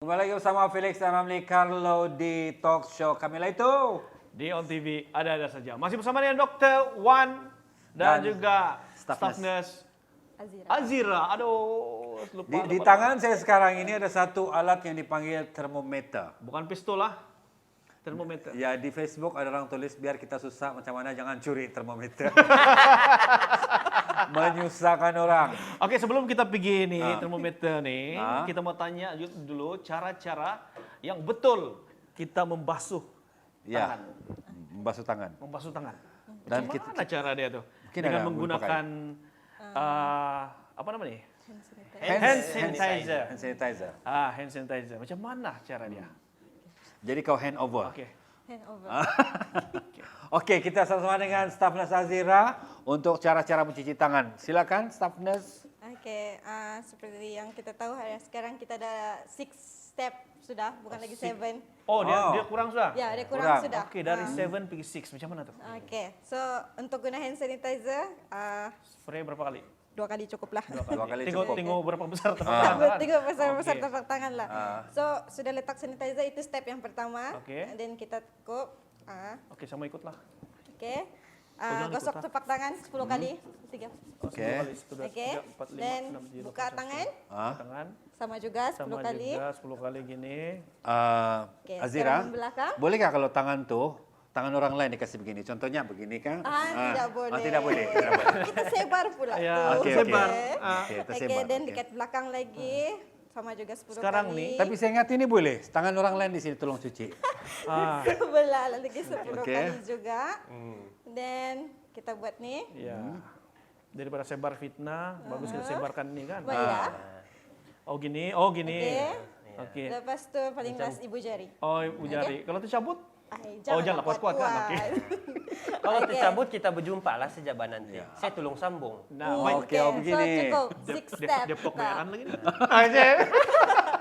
Kembali lagi bersama Felix dan Ramli Carlo di talk show Kamila itu. Di On TV ada saja. Masih bersama dengan Dr. Wan dan juga staff nurse Azira. Aduh, lupa. Di tangan saya sekarang ini ada satu alat yang dipanggil termometer. Bukan pistol lah, termometer. Ya, di Facebook ada orang tulis biar kita susah macam mana jangan curi termometer. Menyusahkan orang. Oke, sebelum kita pergi nih termometer nih, kita mau tanya dulu cara-cara yang betul kita membasuh tangan. Membasuh tangan. Membasuh tangan. Dan Gimana cara dia tuh? Mungkin Dengan ada menggunakan apa namanya? Hand sanitizer. Hand sanitizer. Hand sanitizer. Macam mana cara dia? Jadi kau hand over. Oke. Hand over. Oke, kita sama-sama dengan staff nurse Azira untuk cara-cara mencuci tangan. Silakan staff nurse. Oke, seperti yang kita tahu hari sekarang kita ada 6 step sudah, bukan lagi 7. Oh, dia kurang sudah? Ya, ada kurang. kurang sudah. Oke, dari 7 pergi 6. Macam mana tuh? Oke, so untuk guna hand sanitizer, Spray berapa kali? 2 kali cukup lah. Dua kali cukup. Tengok berapa besar tepak tangan. Tengok besar-besar Oke. tapak tangan lah. So, sudah letak sanitizer itu step yang pertama. Oke. Dan kita cukup. Oke, sama ikutlah. Oke. jangan Gosok ikut, tapak tangan 10 kali. 3. Oke. Oke. Dan buka tangan. Tangan. Sama juga 10 Sama kali. juga 10 kali gini. Oke, Azira, sekarang belakang. bolehkah kalau tangan tuh tangan orang lain dikasih begini? Contohnya begini kan? Tidak boleh. Tidak boleh. Tidak boleh. Kita sebar pula Ya, tuh. Oke, sebar. Oke, Oke, tersebar. dan Oke. dekat belakang lagi. Sama juga 10 Sekarang kali. nih, Tapi saya ingat ini boleh. Tangan orang lain di sini tolong cuci. Sebelah lagi 10 Oke. kali juga. Dan kita buat nih. ya. Daripada sebar fitnah, bagus kita sebarkan ini kan. Baik ya. Oh gini, oh gini. Oke. Oke. Lepas tu paling last ibu jari. Oh, ibu jari. Kalau tercabut? Jangan jangan kuat-kuat kan? Oke. Kalau Oke. tercabut kita berjumpa lah sejabat nanti. Saya tolong sambung. Nah, Oke, oh, begini. So cukup 6 step. Depok kita. bayaran lagi.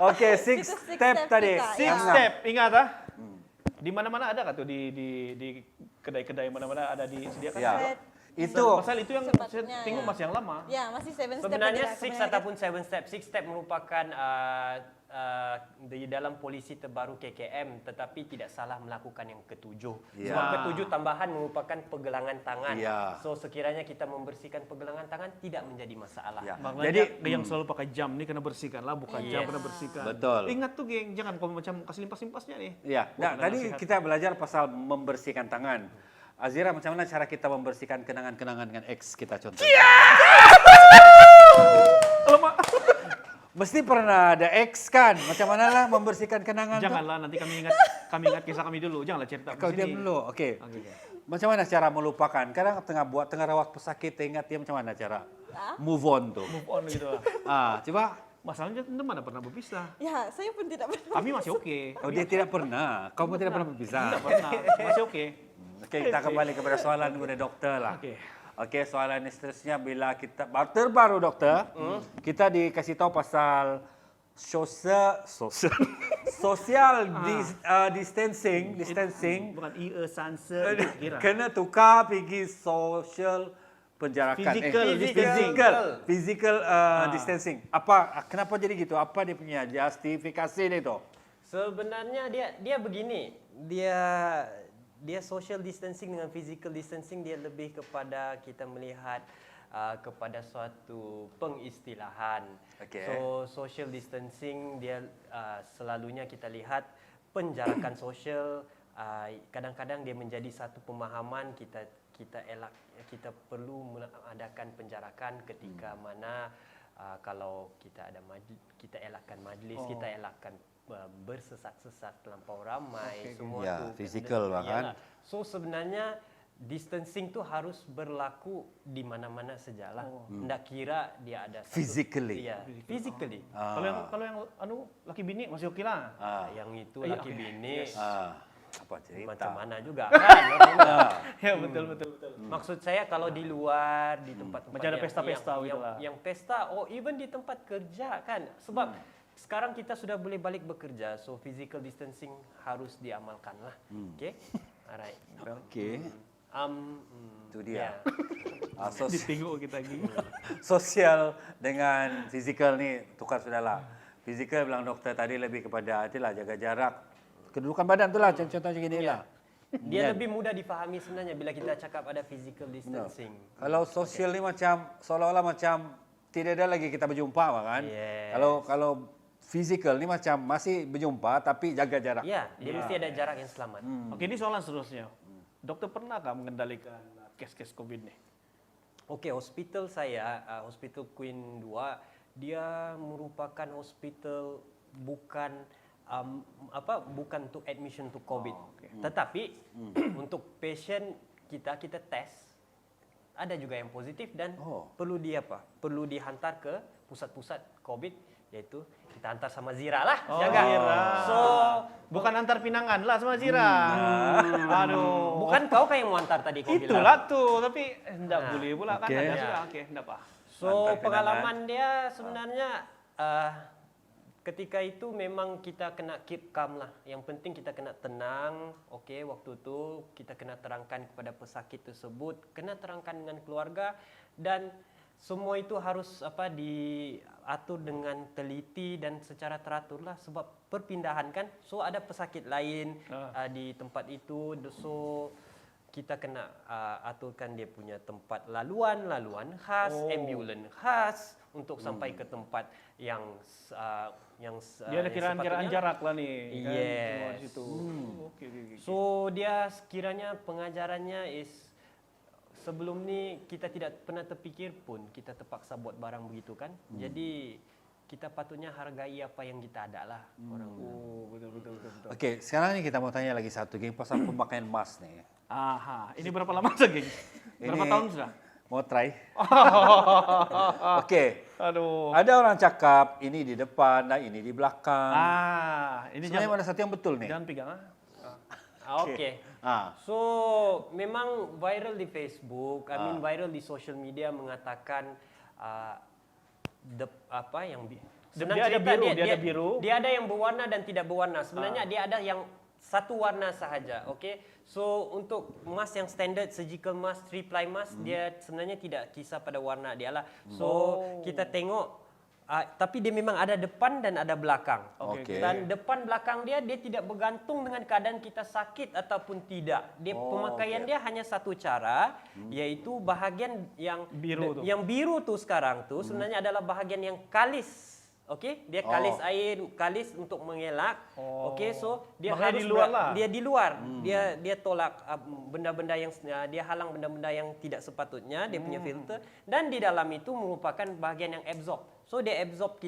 Oke, six Itu six step step tadi. kita, Six ya. step, ingat Di mana-mana ada kan tuh di kedai-kedai mana-mana ada disediakan. Ya. Set. Itu Pasal itu yang saya Sepatutnya, tengok ya. masih yang lama. Ya, masih 7 step. Sebenarnya aja lah. 6 Kemudian ataupun 7 step. 6 step merupakan di dalam polisi terbaru KKM, tetapi tidak salah melakukan yang ketujuh. Ya. Sebab ketujuh tambahan merupakan pegelangan tangan. Ya. So sekiranya kita membersihkan pegelangan tangan tidak menjadi masalah. Ya. Makanya Jadi, yang selalu pakai jam nih kena bersihkan lah, bukan jam kena bersihkan. Betul. Ingat tuh geng, jangan kau macam kasih limpas-limpasnya nih. Ya, nah, Bukan tadi nasihat. kita belajar pasal membersihkan tangan. Azira, macam mana cara kita membersihkan kenangan-kenangan dengan ex kita contohnya? Alamak. Mesti pernah ada ex kan? Macam mana lah membersihkan kenangan tuh? Janganlah nanti kami ingat kisah kami dulu. Janganlah cerita Kau di diam sini. dulu, oke. Oke. Macam mana cara melupakan? Kadang tengah rawat pesakit, ingat dia macam mana cara move on tuh? Move on gitu lah. Coba. Masalahnya teman mana pernah berpisah. Ya, saya pun tidak pernah. Kami masih oke. Oh, dia tidak pernah. Kau pun tidak pernah berpisah. Tidak pernah. Masih oke. Oke, kita kembali kepada soalan kepada dokter lah. Oke. Oke, soalan seterusnya bila kita terbaru dokter, kita dikasih tahu pasal social distancing, Bukan sanse kira. kena tukar pergi social penjarakan. Physical distancing. Kenapa jadi gitu? Apa dia punya justifikasi itu? Sebenarnya dia begini, dia social distancing dengan physical distancing dia lebih kepada kita melihat kepada suatu pengistilahan. Okay. So social distancing dia selalunya kita lihat penjarakan sosial kadang-kadang dia menjadi satu pemahaman kita perlu mengadakan penjarakan ketika mana kalau kita ada kita elakkan majlis, kita elakkan bersesat-sesat terlampau ramai, semua Ya, tu physical bahkan. Yalah. So sebenarnya distancing tu harus berlaku di mana-mana sajalah. Tidak kira dia ada Physically. Ya, physically. Kalau yang laki bini masih oke lah. Yang itu laki oke. bini Apa cerita? macam mana juga kan orangnya. Ya betul. Maksud saya kalau di luar di tempat-tempat Macam ada pesta-pesta yang, gitu lah. yang pesta, even di tempat kerja kan. Sebab sekarang kita sudah boleh balik bekerja, so physical distancing harus diamalkan lah. Okay? Alright. Oke. Itu dia. Ya. Ditengok kita lagi. Sosial dengan fizikal nih tukar sudahlah. Fizikal bilang doktor tadi lebih kepada itulah jaga jarak. Kedudukan badan itulah contohnya gini lah. Dia lebih mudah difahami sebenarnya bila kita cakap ada physical distancing. Kalau sosial ni macam seolah-olah macam tidak ada lagi kita berjumpa kan. Yes. Kalau fizikal ni macam masih berjumpa tapi jaga jarak. Ya, dia mesti ada jarak yang selamat. Oke, ini soalan seterusnya. Dokter pernahkah mengendalikan kes-kes COVID nih? Oke, hospital saya, Hospital Queen 2, dia merupakan hospital bukan bukan untuk admission to COVID. Tetapi untuk patient kita tes, ada juga yang positif dan perlu perlu dihantar ke pusat-pusat COVID, yaitu kita hantar sama Zira lah, jaga. Zira. So Bukan antar pinangan lah sama Zira. Aduh. bukan kau yang mau hantar tadi kau bilang. Itulah tuh, tapi enggak boleh pula kan ada Zira. Oke, enggak apa. So pengalaman dia sebenarnya ketika itu memang kita kena keep calm lah. Yang penting kita kena tenang. Okey, waktu tu kita kena terangkan kepada pesakit tersebut, kena terangkan dengan keluarga, dan semua itu harus diatur dengan teliti dan secara teratur lah, sebab perpindahan kan. So ada pesakit lain di tempat itu, so kita kena aturkan dia punya tempat laluan khas, ambulan khas untuk sampai ke tempat yang Dia ada kiraan-kiraan jarak lah nih. Yes. Kan, semua di situ. Oke. So dia sekiranya pengajarannya sebelum ni kita tidak pernah terfikir pun kita terpaksa buat barang begitu kan. Jadi kita patutnya hargai apa yang kita ada lah. Orang Betul. Okey, sekarang ni kita mau tanya lagi satu geng pasal pemakaian mask ni. Aha, ini berapa lama sudah, geng? Berapa tahun sudah? Mau try? Okey. Aduh. Ada orang cakap ini di depan dan ini di belakang. Ini Sebenarnya mana satu yang betul ni? jangan pegang Okey. So memang viral di Facebook, viral di social media mengatakan Dia ada biru, dia ada biru. Dia ada yang berwarna dan tidak berwarna. Sebenarnya dia ada yang satu warna sahaja. Okey. So untuk mask yang standard surgical mask, 3-ply mask, dia sebenarnya tidak kisah pada warna dia lah. So kita tengok tapi dia memang ada depan dan ada belakang. Okey. Dan depan belakang dia tidak bergantung dengan keadaan kita sakit ataupun tidak. Dia pemakaian dia hanya satu cara, iaitu bahagian yang Biru tu. Yang biru tu sekarang tu sebenarnya adalah bahagian yang kalis. Okey, dia kalis air, kalis untuk mengelak. Okey, so dia Makanya harus di luar lah. Dia di luar. Dia tolak benda-benda yang dia halang benda-benda yang tidak sepatutnya, dia punya filter, dan di dalam itu merupakan bahagian yang absorb. So dia absorb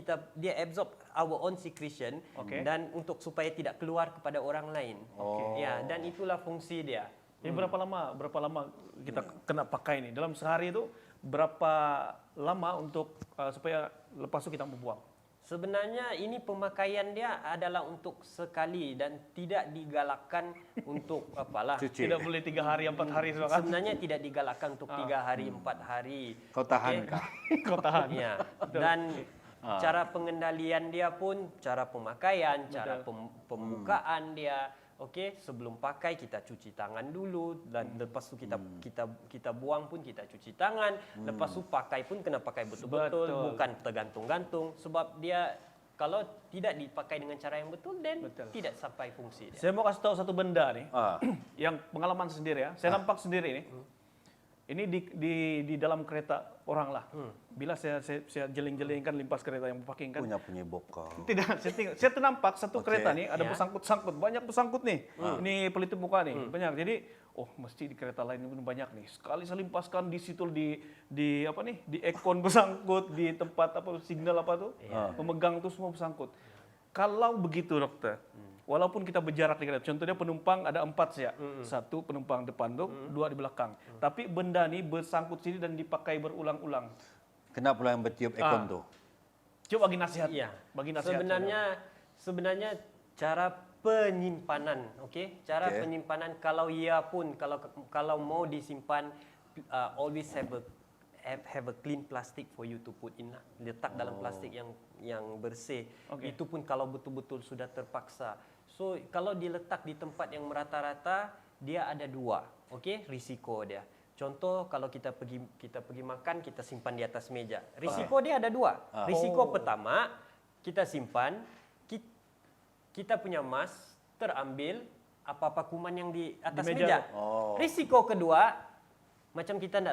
our own secretion, dan untuk supaya tidak keluar kepada orang lain. Ya, dan itulah fungsi dia. Ini berapa lama kita kena pakai ini? Dalam sehari itu berapa lama untuk supaya lepas itu kita membuang? Sebenarnya ini pemakaian dia adalah untuk sekali dan tidak digalakkan untuk apalah. Cuci. Tidak boleh 3 hari, 4 hari kan? Sebenarnya tidak digalakkan untuk 3 hari, 4 hari. Kau tahan kah? Kau tahan. Ya. Dan cara pengendalian dia pun, cara pemakaian, cara pembukaan dia. Okey, sebelum pakai kita cuci tangan dulu, dan lepas tu kita buang pun kita cuci tangan. Lepas tu pakai pun kena pakai betul-betul, bukan tergantung-gantung, sebab dia kalau tidak dipakai dengan cara yang betul, dan tidak sampai fungsi dia. Saya mau kasih tahu satu benda nih, yang pengalaman sendiri ya. Saya nampak sendiri nih. Ini di dalam kereta orang lah. Bila saya jeling-jelingkan limpas kereta yang parking kan. Punya bokal. Tidak, saya ternampak satu kereta nih ada bersangkut-sangkut, banyak bersangkut nih. Ini pelitup muka nih, banyak. Jadi, mesti di kereta lain ini banyak nih. Sekali saya limpaskan di situ di aircon bersangkut, di tempat signal pemegang itu semua bersangkut. Kalau begitu dokter, walaupun kita berjarak di kereta, contohnya penumpang ada 4 saja, 1 penumpang depan tuh, 2 di belakang. Tapi benda nih bersangkut sini dan dipakai berulang-ulang. Kenapa pula yang bertiup ekon tu? Coba bagi nasihat. Ya. Bagi nasihat. Sebenarnya cara penyimpanan, okey? Cara penyimpanan kalau kalau mau disimpan, always have a clean plastic for you to put in lah. Letak dalam plastik yang bersih. Itu pun kalau betul-betul sudah terpaksa. So kalau diletak di tempat yang merata-rata, dia ada 2, okey, risiko dia. Contoh kalau kita pergi makan, kita simpan di atas meja. Risiko dia ada 2. Risiko pertama, kita simpan, kita punya emas terambil apa-apa kuman yang di atas Di meja. meja. Oh. Risiko kedua, macam kita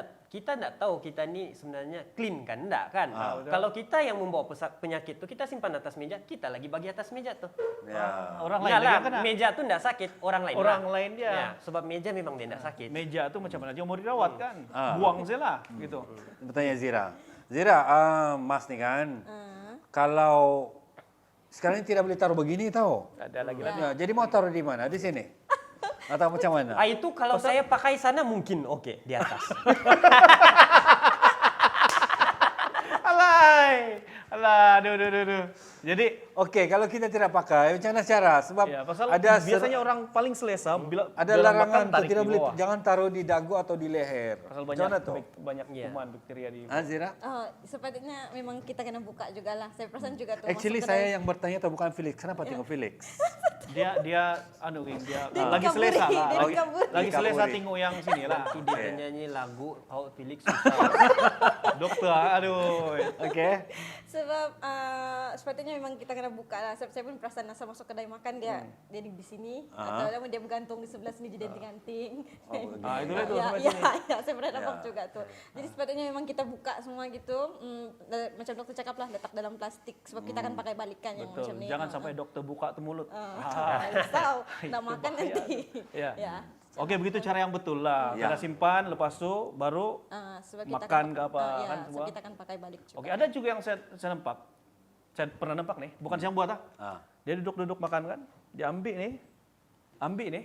enggak tahu kita ni sebenarnya clean kan, enggak kan? Kalau kita yang membawa penyakit tu, kita simpan atas meja, kita lagi bagi atas meja tu. Ya. Orang lain Iyalah, lagi yang kena. meja tu enggak sakit, orang lain. Orang lah. lain dia. Ya, sebab meja memang dia enggak sakit. Meja tuh macam mana aja mau dirawat kan. Ah. Buang saja lah gitu. Bertanya Zira. Zira, Mas nih kan, kalau sekarang ini tidak boleh taruh begini tahu. Ada lagi Ya, jadi mau taruh di mana? Di sini? Atau macam mana? Itu kalau saya pakai sana mungkin oke, di atas. Alah, aduh. Jadi Oke, kalau kita tidak pakai, macam mana cara? Sebab ya, pasal ada biasanya orang paling selesa bila ada dalam larangan makan untuk tarik tidak di boleh bawah. jangan taruh di dagu atau di leher. Pasal Macam banyak mana tuh? banyak Iya. kuman bakteria di. Zira? Oh, sepatutnya memang kita kena buka juga lah. Saya perasan juga tuh. Actually masuk saya kedai. yang bertanya atau bukan Felix. Kenapa tengok Felix? Dia anu Ging, dia Dia lagi kaburi, selesa dia lah. kaburi. Lagi selesa Kaburi. tengok yang sini lah. Nanti dia nyanyi lagu Paul Felix susah. Dokter, aduh. Oke. Sebab sepatutnya memang kita kena buka lah. Sebab saya pun perasan asal masuk kedai makan dia di sini atau dia bergantung di sebelah sini jadi anting-anting. Itulah itu ya, sebetulnya. ya, saya pernah nampak juga tuh. Jadi sepatutnya memang kita buka semua gitu. Macam dokter cakap lah, letak dalam plastik sebab kita akan pakai balikan yang Betul. macam ni. Jangan sampai dokter buka tuh mulut. Risau, nak makan nanti. Ya. Ya. Oke, begitu cara yang betul lah. Ya. Kita simpan, lepas itu baru Sebab kita makan akan, ke apa ya, kan sebab semua. kita akan pakai balik juga. Oke, ada juga yang saya nampak. Saya pernah nampak nih, bukan saya yang buat ah. Dia duduk-duduk makan kan, dia ambil nih,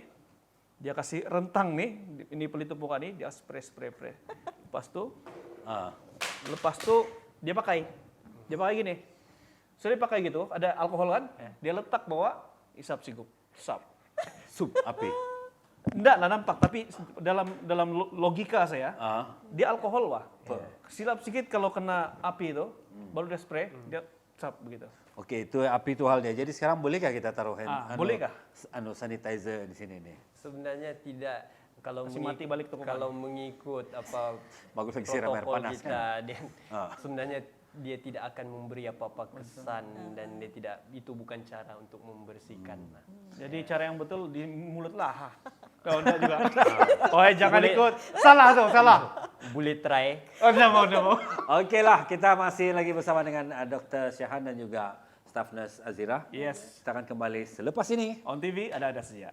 dia kasih rentang nih, ini pelitup muka nih, dia spray. Lepas tuh dia pakai gini. Sudah dipakai gitu, ada alkohol kan, dia letak bawah, isap sigup, Sup api. Enggak lah nampak, tapi dalam logika saya, dia alkohol wah. Silap sedikit kalau kena api itu, baru dia spray, dia sap begitu. Oke, itu api itu halnya. Jadi sekarang bolehkah kita taruh bolehkah? Sanitizer di sini nih? Sebenarnya tidak. Kalau Masih mati balik tuh kalau mengikut apa Bagus lagi siram air protokol panas kita, kan? dia, sebenarnya dia tidak akan memberi apa-apa kesan dan dia tidak, itu bukan cara untuk membersihkan. Jadi cara yang betul di mulut lah. Kalau enggak juga. Jangan Boleh. ikut. Salah. Boleh try. Udah mau. Oke lah, kita masih lagi bersama dengan Dr. Syahan dan juga staff nurse Azira. Yes. Kita akan kembali selepas ini. On TV ada saja.